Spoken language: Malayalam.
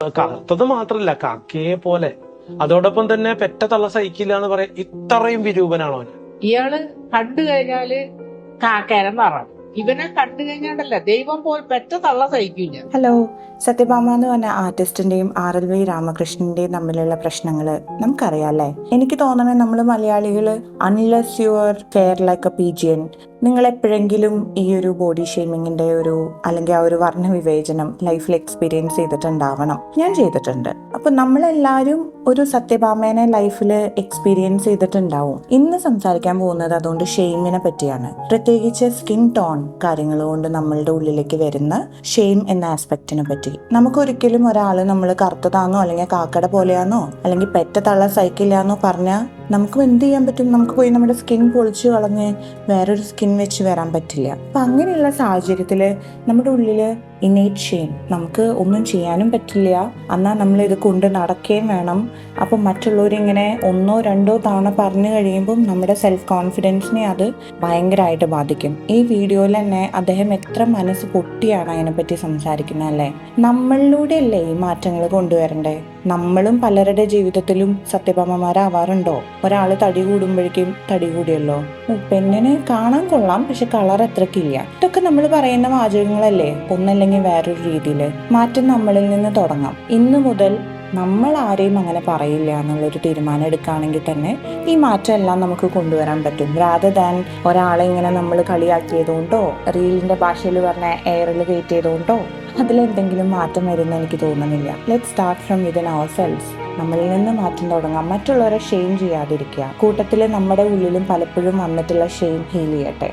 കറുത്തത് മാത്രല്ല കാക്കയെ പോലെ. അതോടൊപ്പം തന്നെ പെറ്റ തള്ള സഹിക്കില്ല എന്ന് പറയാൻ ഇത്രയും വിരൂപനാണോ അവൻ? ഇയാള് കണ്ടു കഴിഞ്ഞാല് കാക്കേരം പറയും. ഇവനെ കണ്ടു കഴിഞ്ഞാണ്ടല്ല ദൈവം പോൽ പെറ്റ തള്ള സഹിക്കില്ല. ഹലോ, സത്യഭാമ എന്ന് പറഞ്ഞ ആർട്ടിസ്റ്റിന്റെയും RLV രാമകൃഷ്ണന്റെയും തമ്മിലുള്ള പ്രശ്നങ്ങള് നമുക്കറിയാല്ലേ. എനിക്ക് തോന്നണേ നമ്മൾ മലയാളികള് unless you are fair like A pigeon, നിങ്ങൾ എപ്പോഴെങ്കിലും ഈ ഒരു ബോഡി ഷെയ്മിങ്ങിന്റെ അല്ലെങ്കിൽ ആ ഒരു വർണ്ണ വിവേചനം ലൈഫിൽ എക്സ്പീരിയൻസ് ചെയ്തിട്ടുണ്ടാവണം. ഞാൻ ചെയ്തിട്ടുണ്ട്. അപ്പൊ നമ്മളെല്ലാവരും ഒരു സത്യഭാമേനെ ലൈഫിൽ എക്സ്പീരിയൻസ് ചെയ്തിട്ടുണ്ടാവും. ഇന്ന് സംസാരിക്കാൻ പോകുന്നത് അതുകൊണ്ട് ഷെയ്മിനെ പറ്റിയാണ്. പ്രത്യേകിച്ച് സ്കിൻ ടോൺ കാര്യങ്ങൾ കൊണ്ട് നമ്മളുടെ ഉള്ളിലേക്ക് വരുന്ന ഷെയിം എന്ന ആസ്പെക്റ്റിനെ പറ്റി. നമുക്കൊരിക്കലും ഒരാള് നമ്മൾ കറുത്തതാന്നോ അല്ലെങ്കിൽ കാക്കട പോലെയാന്നോ അല്ലെങ്കിൽ പെറ്റ തള്ള സൈക്കിളിലാന്നോ പറഞ്ഞാൽ നമുക്ക് എന്ത് ചെയ്യാൻ പറ്റും? നമുക്ക് പോയി നമ്മുടെ സ്കിൻ പൊളിച്ചു കളഞ്ഞ് വേറൊരു സ്കിൻ വെച്ച് വരാൻ പറ്റില്ല. അപ്പൊ അങ്ങനെയുള്ള സാഹചര്യത്തില് നമ്മുടെ ഉള്ളില് ഇന്നേറ്റ് ഷെയിം, നമുക്ക് ഒന്നും ചെയ്യാനും പറ്റില്ല, എന്നാൽ നമ്മൾ ഇത് കൊണ്ട് നടക്കുകയും വേണം. അപ്പം മറ്റുള്ളവരിങ്ങനെ 1 or 2 തവണ പറഞ്ഞു കഴിയുമ്പം നമ്മുടെ സെൽഫ് കോൺഫിഡൻസിനെ അത് ഭയങ്കരമായിട്ട് ബാധിക്കും. ഈ വീഡിയോയിൽ തന്നെ അദ്ദേഹം എത്ര മനസ്സ് പൊട്ടിയാണ് അതിനെപ്പറ്റി സംസാരിക്കുന്നത് അല്ലേ. നമ്മളിലൂടെ അല്ലേ ഈ മാറ്റങ്ങൾ കൊണ്ടുവരണ്ടേ? നമ്മളും പലരുടെ ജീവിതത്തിലും സത്യഭാമമാരാവാറുണ്ടോ? ഒരാൾ തടി കൂടുമ്പോഴേക്കും തടി കൂടിയല്ലോ, പെണ്ണിന് കാണാൻ കൊള്ളാം പക്ഷെ കളർ അത്രക്കില്ല. ഇതൊക്കെ നമ്മൾ പറയുന്ന വാചകങ്ങളല്ലേ, ഒന്നല്ലെങ്കിൽ വേറൊരു രീതിയിൽ. മാറ്റം നമ്മളിൽ നിന്ന് തുടങ്ങാം. ഇന്നു മുതൽ നമ്മൾ ആരെയും അങ്ങനെ പറയില്ല എന്നുള്ളൊരു തീരുമാനം എടുക്കുകയാണെങ്കിൽ തന്നെ ഈ മാറ്റം എല്ലാം നമുക്ക് കൊണ്ടുവരാൻ പറ്റും. റാദർ ദാൻ ഒരാളെ ഇങ്ങനെ നമ്മൾ കളിയാക്കിയതുകൊണ്ടോ റീലിന്റെ ഭാഷയിൽ പറഞ്ഞ എയറിൽ കയറ്റ് ചെയ്തുകൊണ്ടോ അതിലെന്തെങ്കിലും മാറ്റം വരുമെന്ന് എനിക്ക് തോന്നുന്നില്ല. Let start from within ourselves. നമ്മളിൽ നിന്ന് മാറ്റം തുടങ്ങാം. മറ്റുള്ളവരെ ഷെയിം ചെയ്യാതിരിക്കുക. കൂട്ടത്തിൽ നമ്മുടെ ഉള്ളിലും പലപ്പോഴും വന്നിട്ടുള്ള ഷെയിം ഹീൽ ചെയ്യട്ടെ.